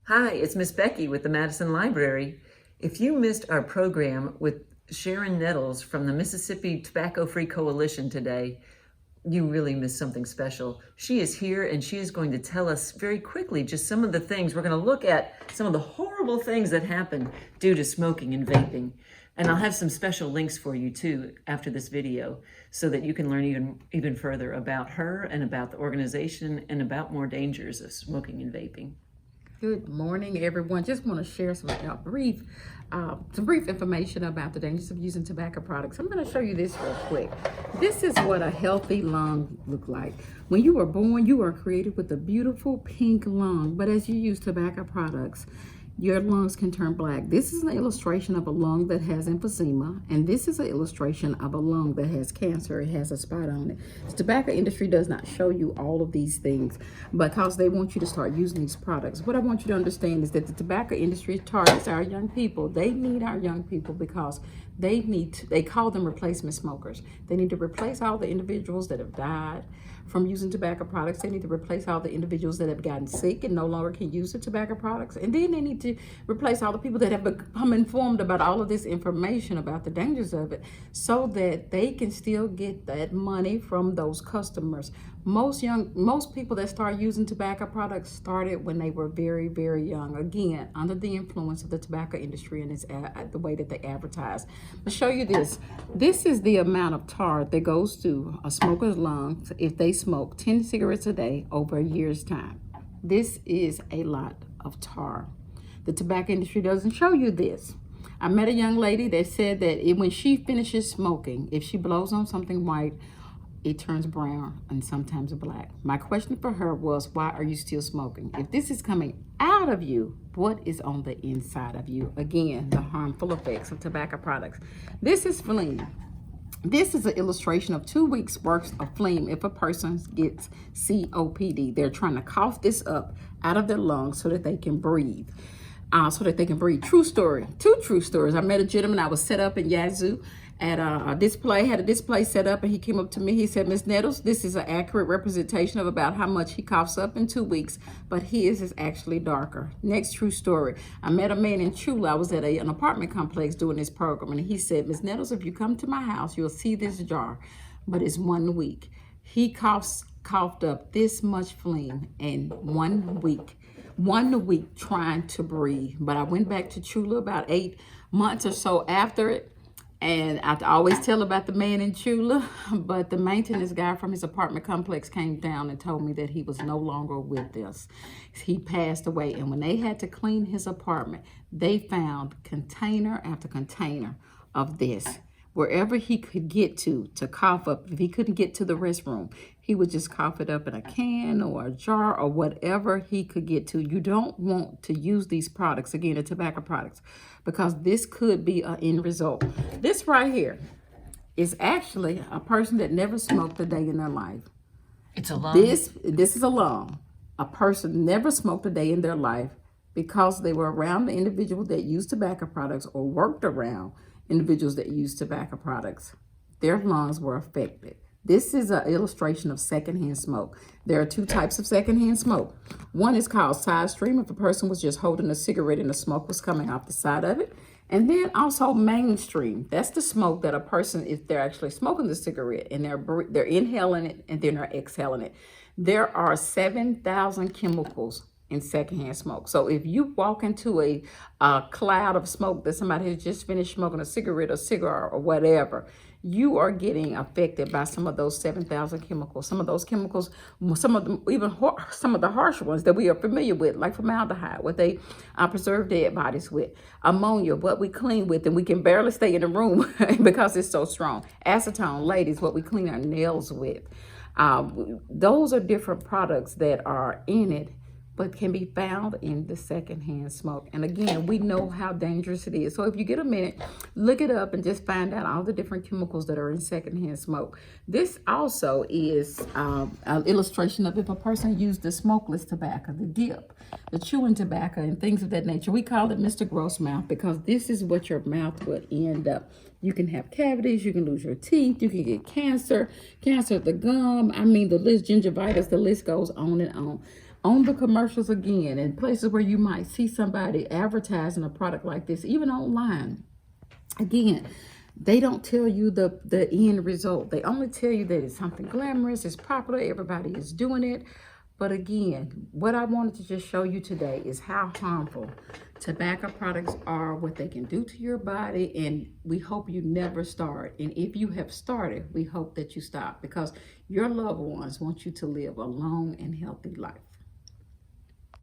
Hi, it's Miss Becky with the Madison Library. If you missed our program with Sharon Nettles from the Mississippi Tobacco Free Coalition today, you really missed something special. She is here and she is going to tell us very quickly just some of the things. We're going to look at some of the horrible things that happen due to smoking and vaping. And I'll have some special links for you too after this video so that you can learn even further about her and about the organization and about more dangers of smoking and vaping. Good morning, everyone. Just want to share some brief information about the dangers of using tobacco products. I'm going to show you this real quick. This is what a healthy lung look like. When you were born, you are created with a beautiful pink lung, but as you use tobacco products, your lungs can turn black. This is an illustration of a lung that has emphysema, and this is an illustration of a lung that has cancer. It has a spot on it. The tobacco industry does not show you all of these things because they want you to start using these products. What I want you to understand is that the tobacco industry targets our young people. They need our young people because they call them replacement smokers. They need to replace all the individuals that have died from using tobacco products. They need to replace all the individuals that have gotten sick and no longer can use the tobacco products. And then they need to replace all the people that have become informed about all of this information about the dangers of it so that they can still get that money from those customers. Most people that start using tobacco products started when they were very, very young. Again, under the influence of the tobacco industry and the way that they advertise. I'll show you this. This is the amount of tar that goes through a smoker's lungs if they smoke 10 cigarettes a day over a year's time. This is a lot of tar. The tobacco industry doesn't show you this. I met a young lady that said that when she finishes smoking, if she blows on something white, it turns brown and sometimes black. My question for her was, why are you still smoking? If this is coming out of you, what is on the inside of you? Again, the harmful effects of tobacco products. This is Felina. This is an illustration of 2 weeks worth of phlegm if a person gets COPD. They're trying to cough this up out of their lungs so that they can breathe. True story. Two true stories. I met a gentleman. I was set up in Yazoo at a display, had a display set up, and he came up to me. He said, Miss Nettles, this is an accurate representation of about how much he coughs up in 2 weeks, but his is actually darker. Next true story. I met a man in Chula. I was at an apartment complex doing this program, and he said, Miss Nettles, if you come to my house, you'll see this jar, but it's 1 week. He coughed up this much phlegm in 1 week. 1 week trying to breathe. But I went back to Chula about 8 months or so after it. And I always tell about the man in Chula, but the maintenance guy from his apartment complex came down and told me that he was no longer with us. He passed away. And when they had to clean his apartment, they found container after container of this. Wherever he could get to cough up. If he couldn't get to the restroom, he would just cough it up in a can or a jar or whatever he could get to. You don't want to use these products, again, the tobacco products, because this could be an end result. This right here is actually a person that never smoked a day in their life. It's a lung. This is a lung. A person never smoked a day in their life because they were around the individual that used tobacco products or worked around individuals that use tobacco products. Their lungs were affected. This is an illustration of secondhand smoke. There are 2 types of secondhand smoke. One is called side stream, if a person was just holding a cigarette and the smoke was coming off the side of it. And then also mainstream. That's the smoke that a person, if they're actually smoking the cigarette and they're inhaling it and then they're exhaling it. There are 7,000 chemicals in secondhand smoke. So if you walk into a cloud of smoke that somebody has just finished smoking a cigarette or cigar or whatever, you are getting affected by some of those 7,000 chemicals. Some of those chemicals, some of the harsh ones that we are familiar with, like formaldehyde, what they preserve dead bodies with, ammonia, what we clean with, and we can barely stay in the room because it's so strong. Acetone, ladies, what we clean our nails with. Those are different products that are in it, but can be found in the secondhand smoke. And again, we know how dangerous it is. So if you get a minute, look it up and just find out all the different chemicals that are in secondhand smoke. This also is an illustration of if a person used the smokeless tobacco, the dip, the chewing tobacco, and things of that nature. We call it Mr. Gross Mouth because this is what your mouth would end up. You can have cavities, you can lose your teeth, you can get cancer of the gum. I mean, the list, gingivitis, the list goes on and on. On the commercials again, and places where you might see somebody advertising a product like this, even online, again, they don't tell you the end result. They only tell you that it's something glamorous, it's popular, everybody is doing it. But again, what I wanted to just show you today is how harmful tobacco products are, what they can do to your body, and we hope you never start. And if you have started, we hope that you stop, because your loved ones want you to live a long and healthy life.